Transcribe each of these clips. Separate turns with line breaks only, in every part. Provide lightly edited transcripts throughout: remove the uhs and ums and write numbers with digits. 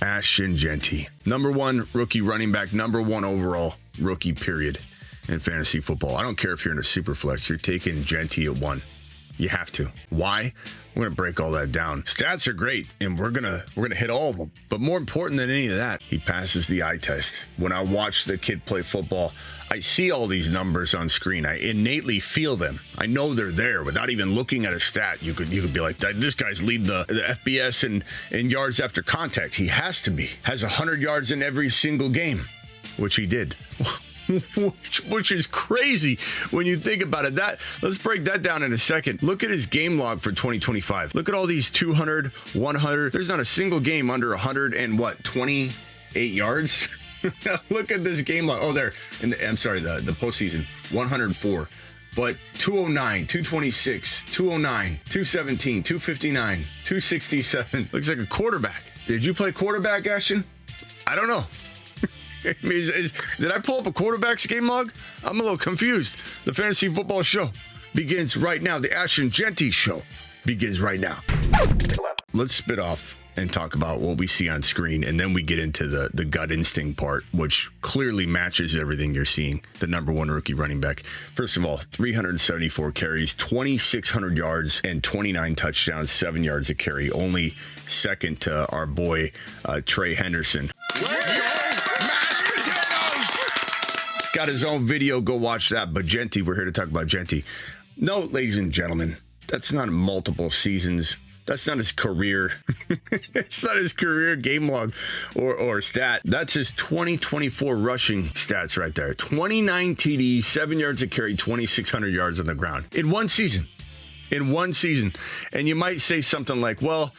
Ashton Jeanty. Number one rookie running back, number one overall rookie, period, in fantasy football. I don't care if you're in a super flex. You're taking Jeanty at 1. You have to. Why? We're gonna break all that down. Stats are great, and we're gonna hit all of them. But more important than any of that, he passes the eye test. When I watch the kid play football, I see all these numbers on screen. I innately feel them. I know they're there without even looking at a stat. You could be like, this guy's lead the FBS in yards after contact. He has to be. Has 100 yards in every single game, which he did. Which is crazy when you think about it. Let's break that down in a second. Look at his game log for 2025. Look at all these 200, 100. There's not a single game under 100 and 28 yards. Look at this game log. Oh, there. I'm sorry, the postseason, 104. But 209, 226, 209, 217, 259, 267. Looks like a quarterback. Did you play quarterback, Ashton? I don't know. I mean, did I pull up a quarterback's game log? I'm a little confused. The Fantasy Football Show begins right now. The Ashton Jeanty Show begins right now. Let's spit off and talk about what we see on screen, and then we get into the gut instinct part, which clearly matches everything you're seeing. The number one rookie running back. First of all, 374 carries, 2,600 yards, and 29 touchdowns, 7 yards a carry. Only second to our boy, Trey Henderson. Got his own video. Go watch that. But Jeanty, we're here to talk about Jeanty. No, ladies and gentlemen, that's not multiple seasons. That's not his career. It's not his career game log or stat. That's his 2024 rushing stats right there. 29 TDs, 7 yards a carry, 2,600 yards on the ground. In one season. And you might say something like, well,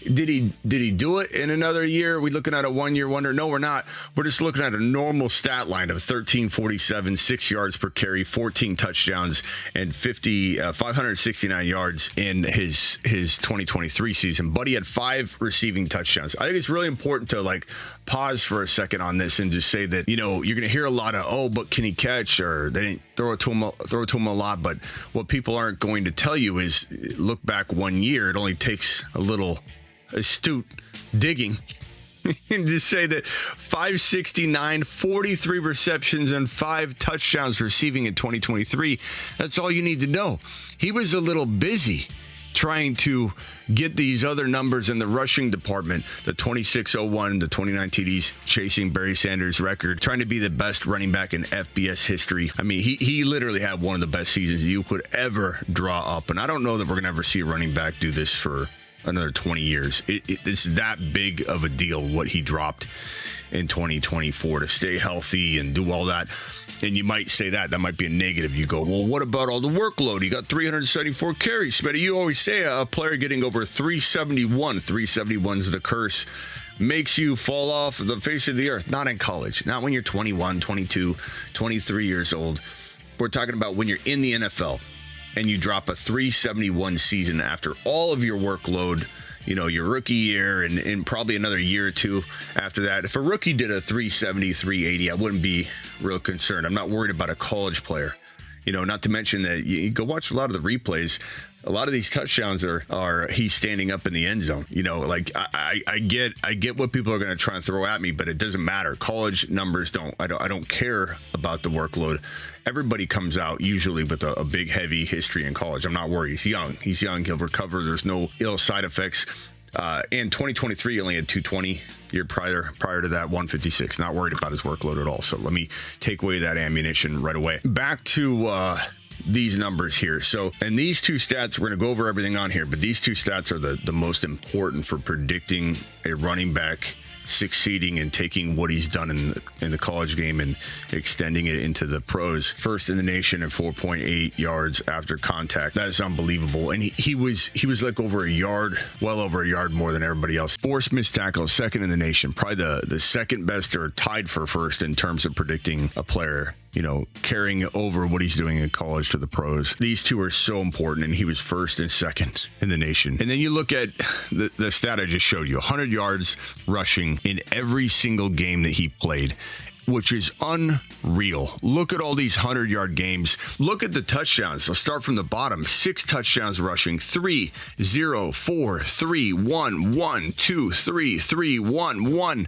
did he do it in another year? Are we looking at a 1 year wonder? No, we're not. We're just looking at a normal stat line of 1347, 6 yards per carry, 14 touchdowns, and 569 yards in his 2023 season. But he had 5 receiving touchdowns. I think it's really important to pause for a second on this and just say that, you're going to hear a lot of, but can he catch? Or they didn't throw it to him a lot. But what people aren't going to tell you is look back 1 year. It only takes a little astute digging and to say that 569, 43 receptions, and 5 touchdowns receiving in 2023. That's all you need to know. He was a little busy trying to get these other numbers in the rushing department, the 2601, the 29 TDs, chasing Barry Sanders' record, trying to be the best running back in FBS history. I mean, he literally had one of the best seasons you could ever draw up. And I don't know that we're going to ever see a running back do this for another 20 years. It's that big of a deal what he dropped in 2024 to stay healthy and do all that. And you might say that might be a negative. You go, well, what about all the workload? He got 374 carries. Smitty, you always say a player getting over 371. 371's the curse. Makes you fall off the face of the earth. Not in college. Not when you're 21, 22, 23 years old. We're talking about when you're in the NFL. And you drop a 371 season after all of your workload, your rookie year and probably another year or two after that. If a rookie did a 370, 380, I wouldn't be real concerned. I'm not worried about a college player. Not to mention that you go watch a lot of the replays. A lot of these touchdowns are he's standing up in the end zone. I get what people are going to try and throw at me, but it doesn't matter. College numbers I don't care about the workload. Everybody comes out usually with a big, heavy history in college. I'm not worried. He's young. He'll recover. There's no ill side effects. In 2023, he only had 220. Year prior to that, 156. Not worried about his workload at all. So let me take away that ammunition right away. Back to these numbers here. So, and these two stats, we're going to go over everything on here, but these two stats are the most important for predicting a running back succeeding and taking what he's done in the college game and extending it into the pros. First in the nation at 4.8 yards after contact. That is unbelievable. And he was like over a yard, well over a yard more than everybody else. Forced missed tackles, second in the nation. Probably the second best or tied for first in terms of predicting a player, carrying over what he's doing in college to the pros. These two are so important, and he was first and second in the nation. And then you look at the stat I just showed you, 100 yards rushing in every single game that he played. which is unreal. Look at all these 100-yard games. Look at the touchdowns. Let's start from the bottom. 6 touchdowns rushing. 3, 0, 4, 3, 1, 1, 2, 3, 3, 1, 1.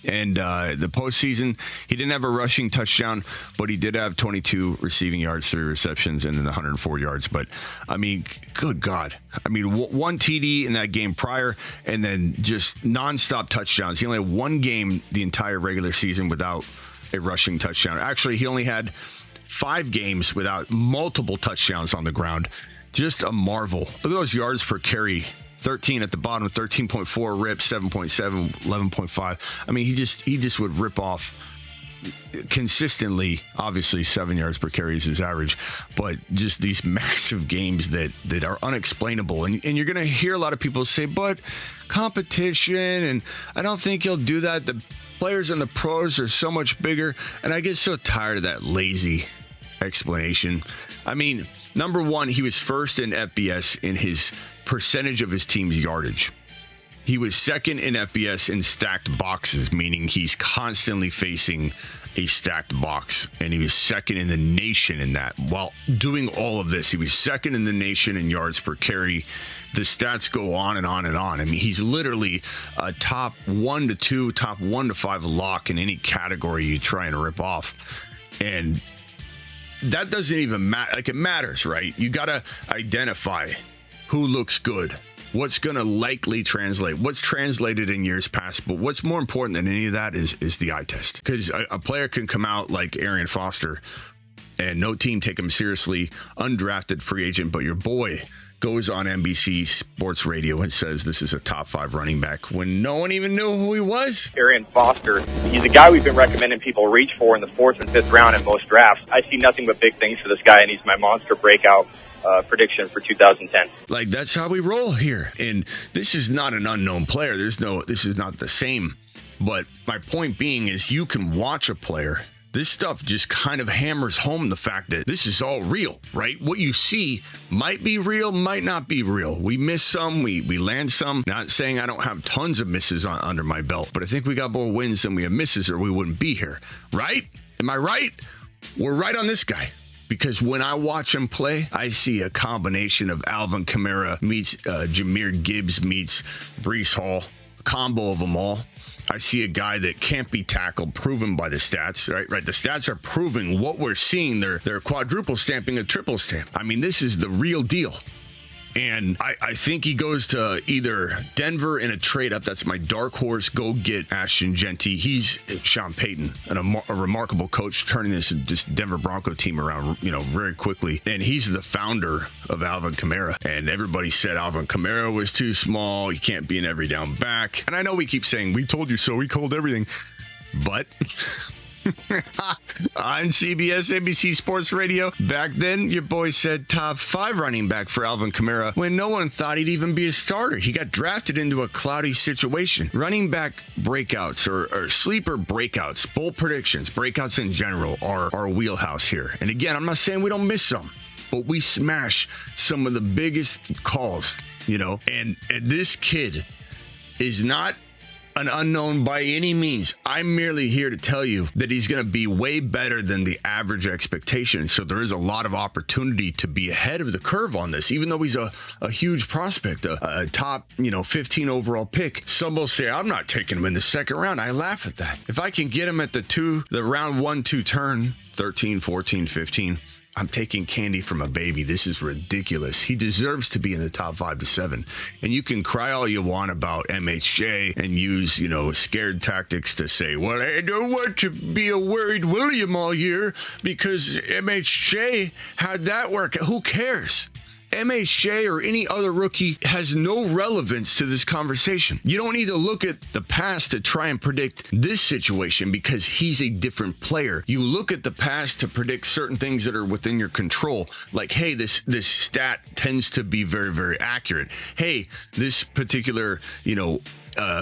And the postseason, he didn't have a rushing touchdown, but he did have 22 receiving yards, 3 receptions, and then 104 yards. But, I mean, good God. I mean, one TD in that game prior, and then just nonstop touchdowns. He only had one game the entire regular season without a rushing touchdown. Actually, he only had 5 games without multiple touchdowns on the ground. Just a marvel. Look at those yards per carry. 13 at the bottom, 13.4 rip, 7.7, 11.5. I mean, he just would rip off consistently. Obviously, 7 yards per carry is his average, but just these massive games that are unexplainable. And you're going to hear a lot of people say, but competition, and I don't think he'll do that. The players and the pros are so much bigger. And I get so tired of that lazy explanation. I mean, number one, he was first in FBS in his percentage of his team's yardage. He was second in FBS in stacked boxes, meaning he's constantly facing a stacked box. And he was second in the nation in that. While doing all of this, he was second in the nation in yards per carry. The stats go on and on and on. I mean, he's literally a top 1 to 2, top 1 to 5 lock in any category you try and rip off. And that doesn't even matter. Like, it matters, right? You got to identify who looks good, what's going to likely translate, what's translated in years past. But what's more important than any of that is the eye test. Because a player can come out like Arian Foster and no team take him seriously, undrafted free agent, but your boy goes on NBC Sports Radio and says this is a top 5 running back when no one even knew who he was.
Arian Foster, he's a guy we've been recommending people reach for in the 4th and 5th round in most drafts. I see nothing but big things for this guy, and he's my monster breakout prediction for 2010.
Like, that's how we roll here. And this is not an unknown player. This is not the same. But my point being is you can watch a player. This stuff just kind of hammers home the fact that this is all real, right? What you see might be real, might not be real. We miss some, we land some. Not saying I don't have tons of misses under my belt, but I think we got more wins than we have misses or we wouldn't be here, right? Am I right? We're right on this guy. Because when I watch him play, I see a combination of Alvin Kamara meets Jahmyr Gibbs meets Breece Hall, a combo of them all. I see a guy that can't be tackled, proven by the stats, right? The stats are proving what we're seeing. They're quadruple stamping a triple stamp. I mean, this is the real deal. And I think he goes to either Denver in a trade up. That's my dark horse. Go get Ashton Jeanty. He's Sean Payton, and a remarkable coach, turning this Denver Bronco team around, very quickly. And he's the founder of Alvin Kamara. And everybody said Alvin Kamara was too small. He can't be an every down back. And I know we keep saying, we told you so. We called everything. But on CBS, NBC Sports Radio, back then, your boy said top 5 running back for Alvin Kamara when no one thought he'd even be a starter. He got drafted into a cloudy situation. Running back breakouts or sleeper breakouts, bold predictions, breakouts in general are our wheelhouse here. And again, I'm not saying we don't miss some, but we smash some of the biggest calls, and this kid is not an unknown by any means. I'm merely here to tell you that he's going to be way better than the average expectation. So there is a lot of opportunity to be ahead of the curve on this, even though he's a huge prospect, a top, 15 overall pick. Some will say, I'm not taking him in the second round. I laugh at that. If I can get him at the round 1-2 turn, 13, 14, 15, I'm taking candy from a baby. This is ridiculous. He deserves to be in the top 5 to 7. And you can cry all you want about MHJ and use, scared tactics to say, well, I don't want to be a worried William all year because MHJ had that work. Who cares? MHJ or any other rookie has no relevance to this conversation. You don't need to look at the past to try and predict this situation because he's a different player. You look at the past to predict certain things that are within your control. Like, hey, this stat tends to be very, very accurate. Hey, this particular,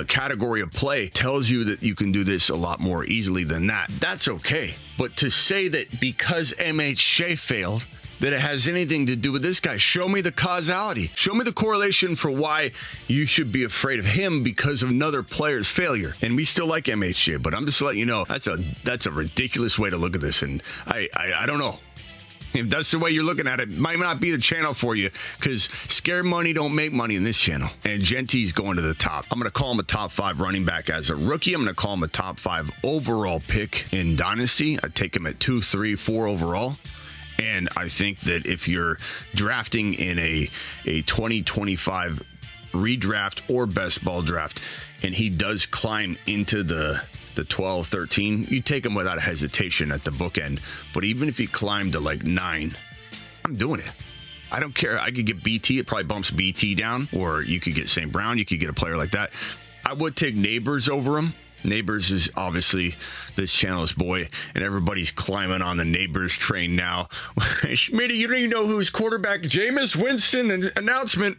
category of play tells you that you can do this a lot more easily than that. That's okay. But to say that because MHJ failed, that it has anything to do with this guy. Show me the causality. Show me the correlation for why you should be afraid of him because of another player's failure. And we still like MHJ, but I'm just letting you know that's a ridiculous way to look at this. And I don't know. If that's the way you're looking at it, might not be the channel for you, because scared money don't make money in this channel. And Jeanty's going to the top. I'm going to call him a top 5 running back as a rookie. I'm going to call him a top 5 overall pick in Dynasty. I take him at 2, 3, 4 overall. And I think that if you're drafting in a 2025 redraft or best ball draft, and he does climb into the 12, 13, you take him without hesitation at the bookend. But even if he climbed to like 9, I'm doing it. I don't care. I could get BT. It probably bumps BT down. Or you could get St. Brown. You could get a player like that. I would take Neighbors over him. Neighbors is obviously this channel's boy, and everybody's climbing on the Neighbors train now. Smitty, you don't even know who's quarterback. Jameis Winston, an announcement.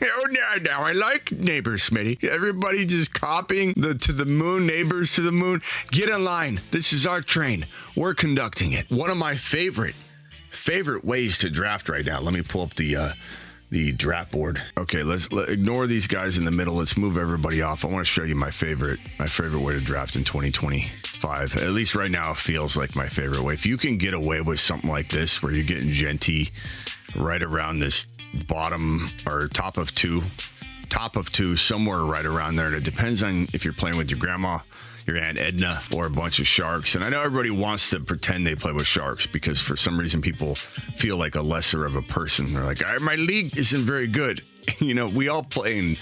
Oh, now I like Neighbors, Smitty. Everybody just copying to the moon, Neighbors to the moon. Get in line. This is our train. We're conducting it. One of my favorite ways to draft right now. Let me pull up the draft board. Okay, let's ignore these guys in the middle. Let's move everybody off. I want to show you my favorite way to draft in 2025. At least right now, it feels like my favorite way. If you can get away with something like this, where you're getting Jeanty right around this bottom or top of two, somewhere right around there. And it depends on if you're playing with your grandma, your Aunt Edna, or a bunch of sharks. And I know everybody wants to pretend they play with sharks because for some reason people feel like a lesser of a person. They're like, my league isn't very good. You know, we all play in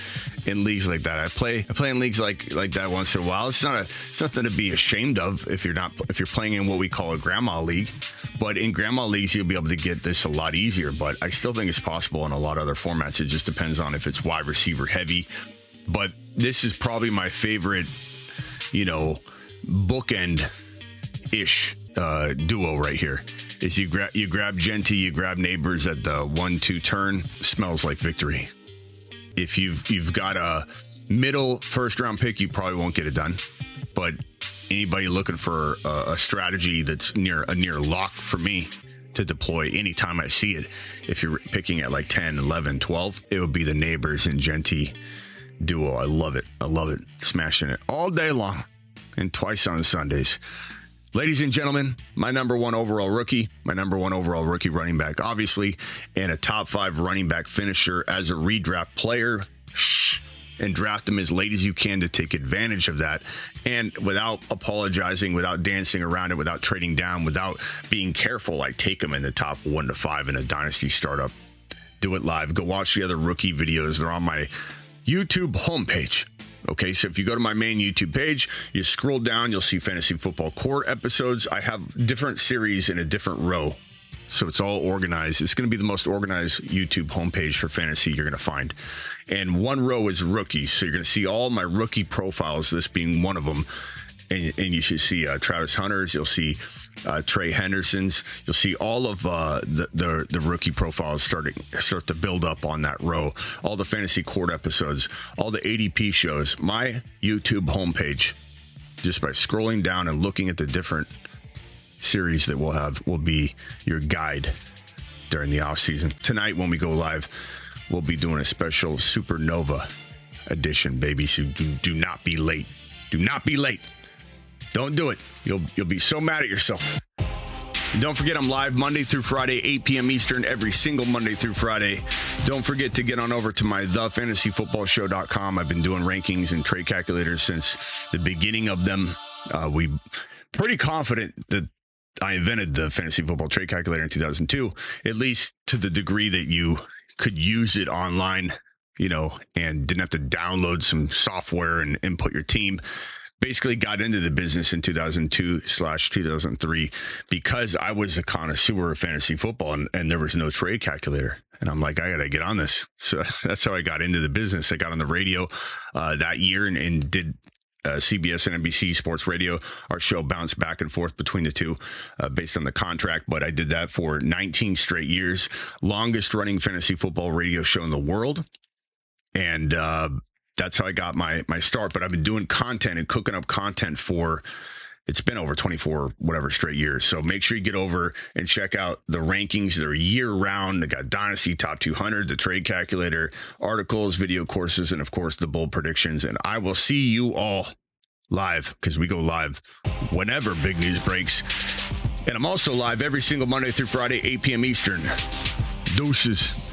leagues like that. I play in leagues like that once in a while. It's nothing to be ashamed of if you're playing in what we call a grandma league. But in grandma leagues, you'll be able to get this a lot easier. But I still think it's possible in a lot of other formats. It just depends on if it's wide receiver heavy. But this is probably my favorite, bookend-ish duo right here. Is you grab Jeanty, you grab Neighbors at the 1-2 turn. Smells like victory. If you've got a middle first round pick, you probably won't get it done. But anybody looking for a strategy that's near lock for me to deploy anytime I see it, if you're picking at like 10, 11, 12, it would be the Neighbors and Jeanty duo. I love it. Smashing it all day long and twice on Sundays. Ladies and gentlemen, my number 1 overall rookie running back, obviously, and a top 5 running back finisher as a redraft player. And draft them as late as you can to take advantage of that. And without apologizing, without dancing around it, without trading down, without being careful, I take them in the top 1 to 5 in a dynasty startup. Do it live. Go watch the other rookie videos. They're on my YouTube homepage. Okay, so if you go to my main YouTube page, you scroll down, you'll see Fantasy Football Court episodes. I have different series in a different row. So it's all organized. It's going to be the most organized YouTube homepage for fantasy you're going to find. And one row is rookies. So you're going to see all my rookie profiles, this being one of them. And you should see Travis Hunter's. You'll see Trey Henderson's. You'll see all of the rookie profiles start to build up on that row. All the Fantasy Court episodes, all the ADP shows. My YouTube homepage, just by scrolling down and looking at the different series that we'll have, will be your guide during the off season. Tonight when we go live, we'll be doing a special Supernova edition, baby. So do not be late. Do not be late. Don't do it. You'll be so mad at yourself. And don't forget, I'm live Monday through Friday, 8 p.m. Eastern, every single Monday through Friday. Don't forget to get on over to my thefantasyfootballshow.com. I've been doing rankings and trade calculators since the beginning of them. We pretty confident that I invented the fantasy football trade calculator in 2002, at least to the degree that you could use it online, and didn't have to download some software and input your team. Basically got into the business in 2002/2003 because I was a connoisseur of fantasy football and there was no trade calculator. And I'm like, I got to get on this. So that's how I got into the business. I got on the radio that year and did CBS and NBC Sports Radio. Our show bounced back and forth between the two based on the contract, but I did that for 19 straight years. Longest running fantasy football radio show in the world. And that's how I got my start. But I've been doing content and cooking up content for It's been over 24, whatever, straight years. So make sure you get over and check out the rankings. They're year round. They got Dynasty, Top 200, the trade calculator, articles, video courses, and of course the bold predictions. And I will see you all live, because we go live whenever big news breaks. And I'm also live every single Monday through Friday, 8 p.m. Eastern. Deuces.